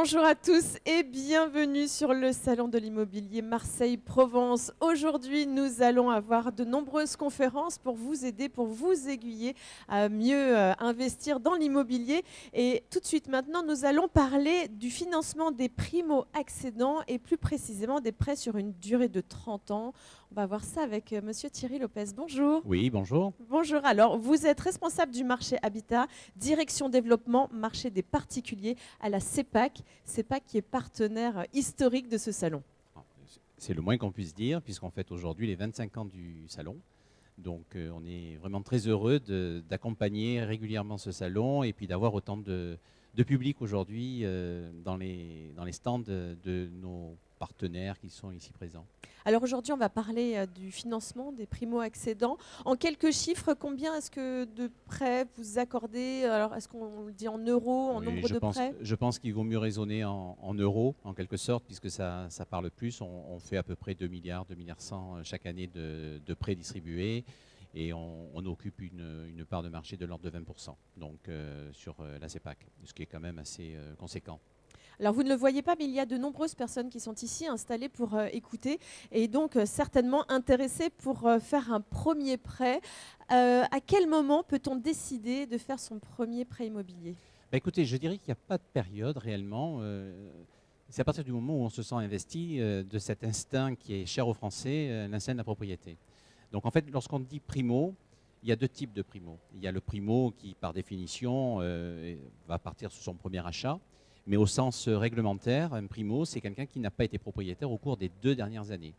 Bonjour à tous et bienvenue sur le Salon de l'immobilier Marseille-Provence. Aujourd'hui, nous allons avoir de nombreuses conférences pour vous aider, pour vous aiguiller à mieux investir dans l'immobilier. Et tout de suite maintenant, nous allons parler du financement des primo-accédants et plus précisément des prêts sur une durée de 30 ans. On va voir ça avec Monsieur Thierry Lopez. Bonjour. Oui, bonjour. Bonjour. Alors, vous êtes responsable du marché Habitat, direction développement, marché des particuliers à la CEPAC. CEPAC qui est partenaire historique de ce salon. C'est le moins qu'on puisse dire, puisqu'on fête aujourd'hui les 25 ans du salon. Donc on est vraiment très heureux d'accompagner régulièrement ce salon et puis d'avoir autant de public aujourd'hui dans les stands de nos partenaires qui sont ici présents. Alors aujourd'hui, on va parler du financement des primo-accédants. En quelques chiffres, combien est-ce que de prêts vous accordez? Alors est-ce qu'on le dit en euros, en nombre de prêts? Je pense qu'il vaut mieux raisonner en euros, en quelque sorte, puisque ça parle plus. On fait à peu près 2 milliards, 2 milliards 100 chaque année de prêts distribués. Et on occupe une part de marché de l'ordre de 20%, donc sur la CEPAC, ce qui est quand même assez conséquent. Alors vous ne le voyez pas, mais il y a de nombreuses personnes qui sont ici installées pour écouter et donc certainement intéressées pour faire un premier prêt. À quel moment peut-on décider de faire son premier prêt immobilier? Écoutez, je dirais qu'il n'y a pas de période réellement. C'est à partir du moment où on se sent investi de cet instinct qui est cher aux Français, l'instinct de la propriété. Donc en fait, lorsqu'on dit primo, il y a deux types de primo. Il y a le primo qui, par définition, va partir sur son premier achat. Mais au sens réglementaire, un primo, c'est quelqu'un qui n'a pas été propriétaire au cours des 2 dernières années.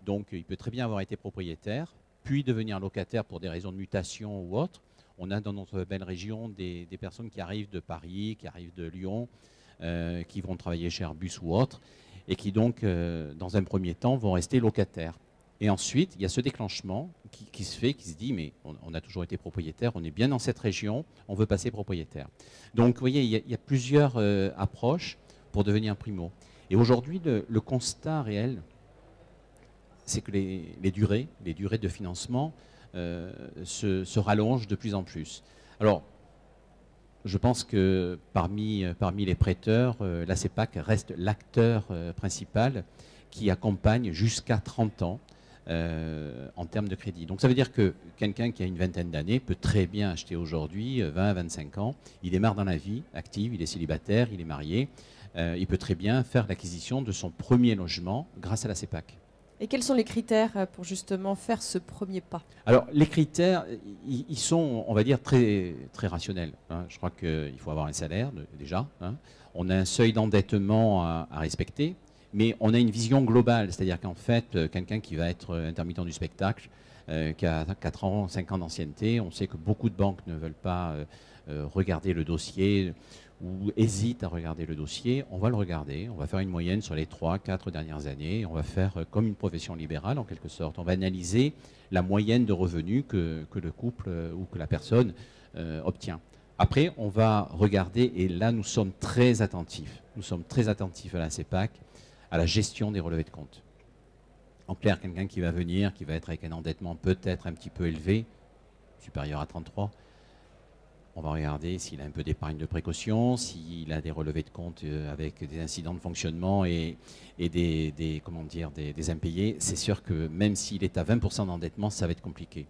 Donc il peut très bien avoir été propriétaire, puis devenir locataire pour des raisons de mutation ou autre. On a dans notre belle région des personnes qui arrivent de Paris, qui arrivent de Lyon, qui vont travailler chez Airbus ou autre, et qui donc, dans un premier temps, vont rester locataires. Et ensuite, il y a ce déclenchement qui se fait, qui se dit, mais on a toujours été propriétaire, on est bien dans cette région, on veut passer propriétaire. Donc, vous voyez, il y a plusieurs approches pour devenir primo. Et aujourd'hui, le constat réel, c'est que les durées de financement se rallongent de plus en plus. Alors, je pense que parmi les prêteurs, la CEPAC reste l'acteur principal qui accompagne jusqu'à 30 ans en termes de crédit. Donc ça veut dire que quelqu'un qui a une vingtaine d'années peut très bien acheter aujourd'hui 20 à 25 ans. Il démarre dans la vie active, il est célibataire, il est marié. Il peut très bien faire l'acquisition de son premier logement grâce à la CEPAC. Et quels sont les critères pour justement faire ce premier pas? Alors les critères, ils sont, on va dire, très, très rationnels. Hein. Je crois qu'il faut avoir un salaire déjà. Hein. On a un seuil d'endettement à respecter. Mais on a une vision globale, c'est-à-dire qu'en fait, quelqu'un qui va être intermittent du spectacle, qui a 4 ans, 5 ans d'ancienneté, on sait que beaucoup de banques ne veulent pas regarder le dossier ou hésitent à regarder le dossier. On va le regarder, on va faire une moyenne sur les 3, 4 dernières années, on va faire comme une profession libérale en quelque sorte. On va analyser la moyenne de revenus que le couple ou que la personne obtient. Après, on va regarder, et là nous sommes très attentifs. Nous sommes très attentifs à la CEPAC, à la gestion des relevés de compte. En clair, quelqu'un qui va venir, qui va être avec un endettement peut-être un petit peu élevé, supérieur à 33, on va regarder s'il a un peu d'épargne de précaution, s'il a des relevés de compte avec des incidents de fonctionnement et des impayés. C'est sûr que même s'il est à 20% d'endettement, ça va être compliqué.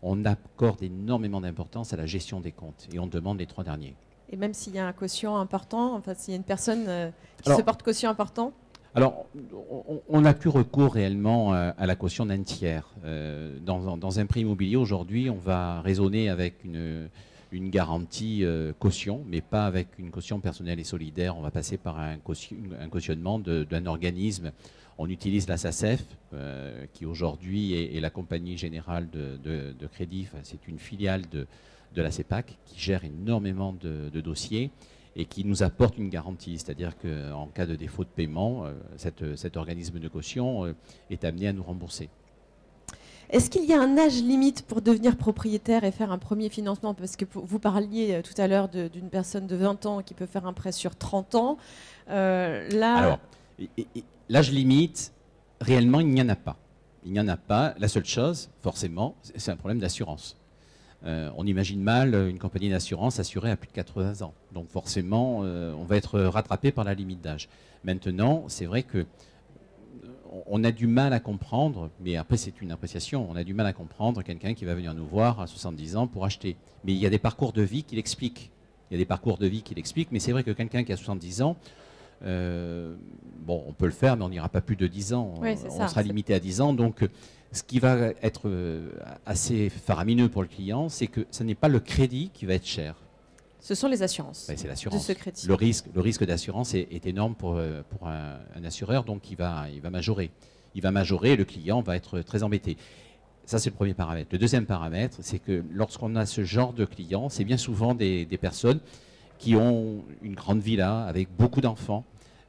On accorde énormément d'importance à la gestion des comptes et on demande les 3 derniers. Et même s'il y a un quotient important, enfin s'il y a une personne qui se porte quotient important? Alors, on n'a plus recours réellement à la caution d'un tiers. Dans un prêt immobilier, aujourd'hui, on va raisonner avec une garantie caution, mais pas avec une caution personnelle et solidaire. On va passer par un cautionnement d'un organisme. On utilise la SACEF, qui aujourd'hui est la compagnie générale de crédit. Enfin, c'est une filiale de la CEPAC qui gère énormément de dossiers et qui nous apporte une garantie, c'est-à-dire qu'en cas de défaut de paiement, cet organisme de caution est amené à nous rembourser. Est-ce qu'il y a un âge limite pour devenir propriétaire et faire un premier financement? Parce que vous parliez tout à l'heure d'une personne de 20 ans qui peut faire un prêt sur 30 ans. Alors, l'âge limite, réellement, il n'y en a pas. Il n'y en a pas. La seule chose, forcément, c'est un problème d'assurance. On imagine mal une compagnie d'assurance assurée à plus de 80 ans. Donc forcément, on va être rattrapé par la limite d'âge. Maintenant, c'est vrai que on a du mal à comprendre, mais après c'est une appréciation, on a du mal à comprendre quelqu'un qui va venir nous voir à 70 ans pour acheter. Mais il y a des parcours de vie qui l'expliquent. Il y a des parcours de vie qui l'expliquent, mais c'est vrai que quelqu'un qui a 70 ans, bon, on peut le faire, mais on n'ira pas plus de 10 ans. Oui, on sera limité à 10 ans. Donc, ce qui va être assez faramineux pour le client, c'est que ce n'est pas le crédit qui va être cher. Ce sont les assurances. Ben, c'est l'assurance. De ce crédit. Le risque d'assurance est énorme pour un assureur, donc il va majorer. Il va majorer et le client va être très embêté. Ça, c'est le premier paramètre. Le deuxième paramètre, c'est que lorsqu'on a ce genre de clients, c'est bien souvent des personnes qui ont une grande villa avec beaucoup d'enfants.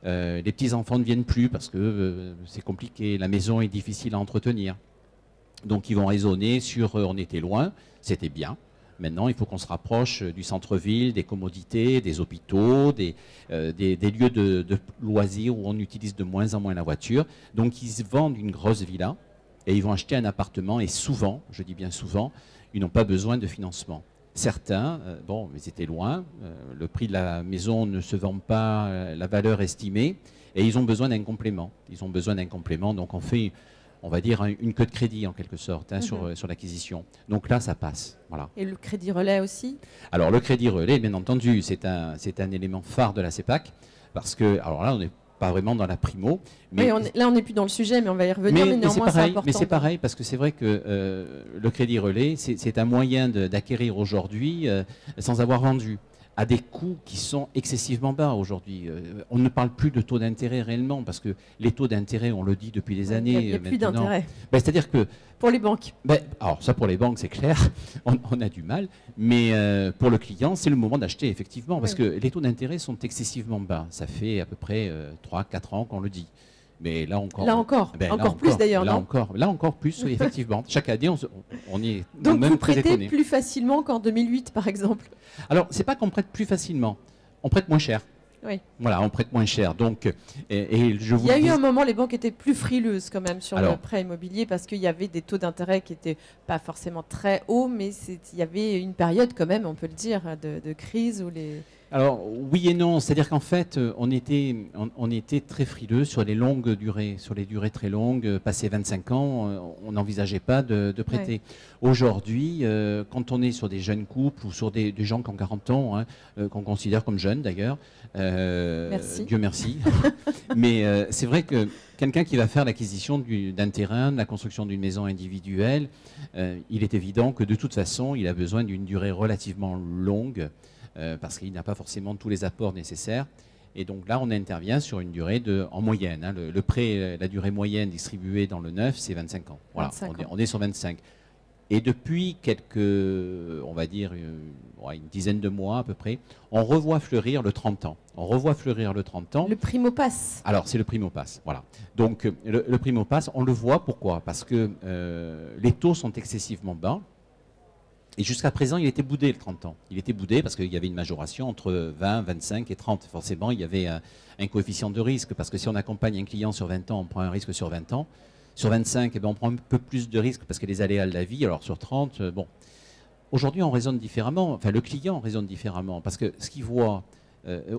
Les petits-enfants ne viennent plus parce que c'est compliqué, la maison est difficile à entretenir. Donc ils vont raisonner sur on était loin, c'était bien. Maintenant, il faut qu'on se rapproche du centre-ville, des commodités, des hôpitaux, des lieux de loisirs où on utilise de moins en moins la voiture. Donc ils se vendent une grosse villa et ils vont acheter un appartement et souvent, je dis bien souvent, ils n'ont pas besoin de financement. Certains, bon, ils étaient loin, le prix de la maison ne se vend pas la valeur estimée et ils ont besoin d'un complément. Ils ont besoin d'un complément, donc on fait, on va dire, une queue de crédit en quelque sorte sur l'acquisition. Donc là, ça passe. Voilà. Et le crédit relais aussi? Alors le crédit relais, bien entendu, c'est un élément phare de la CEPAC parce que, alors là, on n'est pas vraiment dans la primo. Mais oui, là, on n'est plus dans le sujet, mais on va y revenir. Mais néanmoins, c'est important. Mais c'est pareil, parce que c'est vrai que le crédit relais, c'est un moyen d'acquérir aujourd'hui sans avoir vendu, à des coûts qui sont excessivement bas aujourd'hui. On ne parle plus de taux d'intérêt réellement, parce que les taux d'intérêt, on le dit depuis des années. Il n'y a plus d'intérêt. Ben, c'est-à-dire que... Pour les banques. Ben, alors ça, pour les banques, c'est clair, on a du mal. Mais pour le client, c'est le moment d'acheter, effectivement, parce que les taux d'intérêt sont excessivement bas. Ça fait à peu près 3-4 ans qu'on le dit. Mais là encore. Là encore. Ben, encore plus d'ailleurs, non? Là encore plus, oui, effectivement. Chaque année, on est donc même vous très prêtez étonné. plus facilement qu'en 2008, par exemple? Alors, c'est pas qu'on prête plus facilement, on prête moins cher. Oui. Voilà, on prête moins cher. Donc, et je vous Il y a eu un moment, les banques étaient plus frileuses quand même sur le prêt immobilier parce qu'il y avait des taux d'intérêt qui n'étaient pas forcément très hauts, mais il y avait une période quand même, on peut le dire, de crise où les... Alors oui et non, c'est-à-dire qu'en fait, on était très frileux sur les longues durées, sur les durées très longues. Passé 25 ans, on n'envisageait pas de prêter. Ouais. Aujourd'hui, quand on est sur des jeunes couples ou sur des gens qui ont 40 ans, hein, qu'on considère comme jeunes d'ailleurs, merci. Dieu merci, mais c'est vrai que quelqu'un qui va faire l'acquisition d'un terrain, de la construction d'une maison individuelle, il est évident que de toute façon, il a besoin d'une durée relativement longue, parce qu'il n'a pas forcément tous les apports nécessaires. Et donc là, on intervient sur une durée en moyenne. Hein, le prêt, la durée moyenne distribuée dans le neuf, c'est 25 ans. Voilà, 25 ans. On est sur 25. Et depuis on va dire, une dizaine de mois à peu près, on revoit fleurir le 30 ans. On revoit fleurir le 30 ans. Le primo-pass. Alors, c'est le primo-pass, voilà. Donc, le primo-pass, on le voit, pourquoi? Parce que les taux sont excessivement bas. Et jusqu'à présent, il était boudé le 30 ans. Il était boudé parce qu'il y avait une majoration entre 20, 25 et 30. Forcément, il y avait un coefficient de risque, parce que si on accompagne un client sur 20 ans, on prend un risque sur 20 ans. Sur 25, eh bien, on prend un peu plus de risques parce que les aléas de la vie. Alors sur 30, bon. Aujourd'hui, on raisonne différemment. Enfin, le client raisonne différemment parce que ce qu'il voit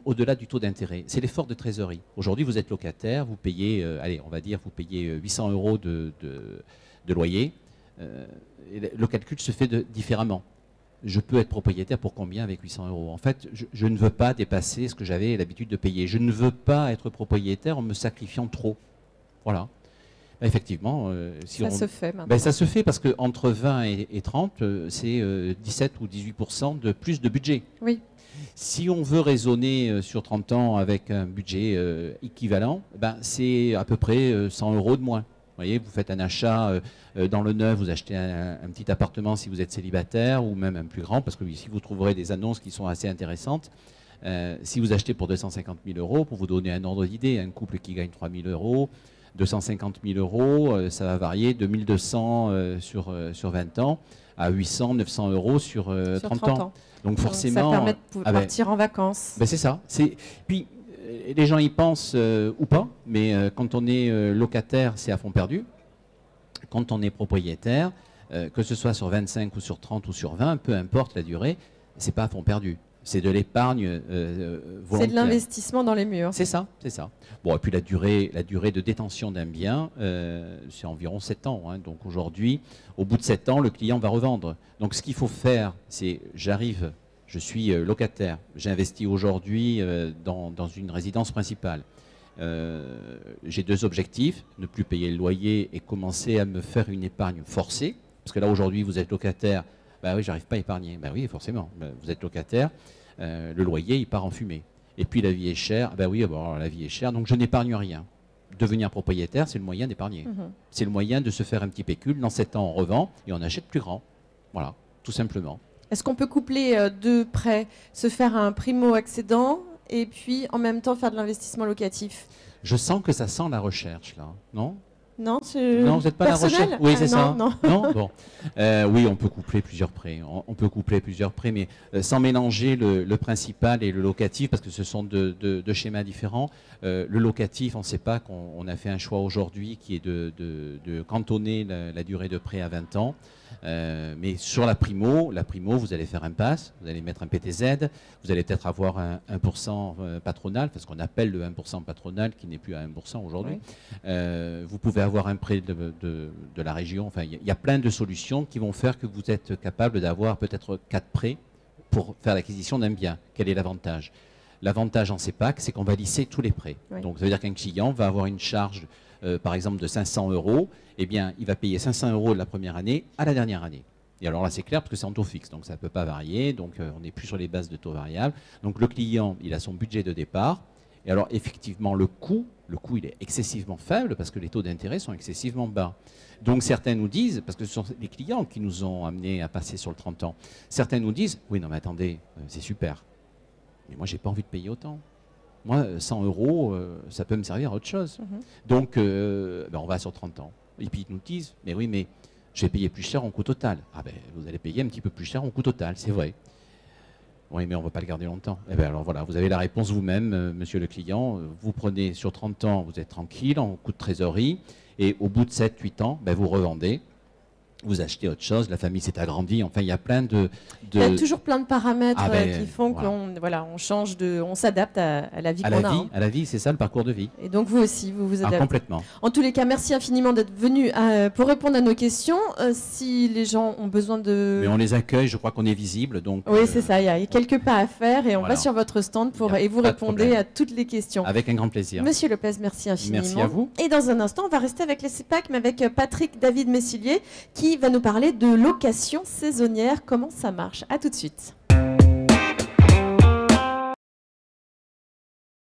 au-delà du taux d'intérêt, c'est l'effort de trésorerie. Aujourd'hui, vous êtes locataire, vous payez, allez, on va dire, vous payez 800 € de loyer. Le calcul se fait différemment. Je peux être propriétaire pour combien avec 800 €? En fait, je ne veux pas dépasser ce que j'avais l'habitude de payer. Je ne veux pas être propriétaire en me sacrifiant trop. Voilà. Effectivement, si ça se fait maintenant. Ça se fait parce qu'entre 20 et 30, c'est 17 ou 18% de plus de budget. Oui. Si on veut raisonner sur 30 ans avec un budget équivalent, c'est à peu près 100 € de moins. Vous voyez, vous faites un achat dans le neuf, vous achetez un petit appartement si vous êtes célibataire, ou même un plus grand, parce que ici vous trouverez des annonces qui sont assez intéressantes. Si vous achetez pour 250 000 €, pour vous donner un ordre d'idée, un couple qui gagne 3 000 €, 250 000 €, ça va varier de 1 200 sur 20 ans à 800, 900 € sur 30 ans. Donc forcément, ça permet de partir en vacances. C'est ça. Puis les gens y pensent ou pas, mais quand on est locataire, c'est à fond perdu. Quand on est propriétaire, que ce soit sur 25 ou sur 30 ou sur 20, peu importe la durée, c'est pas à fond perdu. C'est de l'épargne volontaire. C'est de l'investissement dans les murs. C'est ça, c'est ça. Bon, et puis la durée de détention d'un bien, c'est environ 7 ans. Hein. Donc aujourd'hui, au bout de 7 ans, le client va revendre. Donc ce qu'il faut faire, c'est j'arrive, je suis locataire, j'investis aujourd'hui dans une résidence principale. J'ai 2 objectifs, ne plus payer le loyer et commencer à me faire une épargne forcée. Parce que là, aujourd'hui, vous êtes locataire, bah oui, j'arrive pas à épargner. Bah oui, forcément, vous êtes locataire, le loyer, il part en fumée. Et puis la vie est chère, bah oui, bon, la vie est chère, donc je n'épargne rien. Devenir propriétaire, c'est le moyen d'épargner. C'est le moyen de se faire un petit pécule. Dans 7 ans, on revend et on achète plus grand. Voilà, tout simplement. Est-ce qu'on peut coupler 2 prêts, se faire un primo-accédant et puis en même temps faire de l'investissement locatif? Je sens que ça sent la recherche, là, non? Non, non, vous n'êtes pas personnel? La recherche. Oui, c'est ça. Non. Non bon. Oui, on peut coupler plusieurs prêts. On peut coupler plusieurs prêts, mais sans mélanger le principal et le locatif, parce que ce sont 2 schémas différents. Le locatif, on ne sait pas qu'on a fait un choix aujourd'hui qui est de cantonner la durée de prêt à 20 ans. Mais sur la primo, vous allez faire un pass, vous allez mettre un PTZ, vous allez peut-être avoir un 1% patronal, parce qu'on appelle le 1% patronal, qui n'est plus à 1% aujourd'hui. Oui. Vous pouvez avoir un prêt de la région. Enfin, il y a plein de solutions qui vont faire que vous êtes capable d'avoir peut-être 4 prêts pour faire l'acquisition d'un bien. Quel est l'avantage? L'avantage en CEPAC, c'est qu'on va lisser tous les prêts. Oui. Donc, ça veut dire qu'un client va avoir une charge par exemple de 500 €, eh bien, il va payer 500 € la première année à la dernière année. Et alors là, c'est clair parce que c'est en taux fixe, donc ça ne peut pas varier, donc on n'est plus sur les bases de taux variables. Donc le client, il a son budget de départ. Et alors effectivement, le coût, il est excessivement faible parce que les taux d'intérêt sont excessivement bas. Donc certains nous disent, parce que ce sont les clients qui nous ont amenés à passer sur le 30 ans, certains nous disent, oui, non mais attendez, c'est super, mais moi, j'ai pas envie de payer autant. Moi, 100 €, ça peut me servir à autre chose. Donc, on va sur 30 ans. Et puis, ils nous disent, mais oui, mais je vais payer plus cher en coût total. Ah ben, vous allez payer un petit peu plus cher en coût total, c'est vrai. Oui, mais on ne va pas le garder longtemps. Eh bien, alors voilà, vous avez la réponse vous-même, monsieur le client. Vous prenez sur 30 ans, vous êtes tranquille, en coût de trésorerie. Et au bout de 7-8 ans, vous revendez. Vous achetez autre chose, la famille s'est agrandie, enfin il y a plein de... Il y a toujours plein de paramètres qui font qu'on change on s'adapte à la vie qu'on a. À la vie, c'est ça le parcours de vie. Et donc vous aussi, vous vous adaptez. Complètement. En tous les cas, merci infiniment d'être venu pour répondre à nos questions. Si les gens ont besoin de... Mais on les accueille, je crois qu'on est visible. Donc, oui, c'est ça, il y a quelques pas à faire et on va sur votre stand et vous répondez à toutes les questions. Avec un grand plaisir. Monsieur Lopez, merci infiniment. Merci à vous. Et dans un instant, on va rester avec les CEPAC, mais avec Patrick David Messillier qui va nous parler de location saisonnière, comment ça marche. À tout de suite.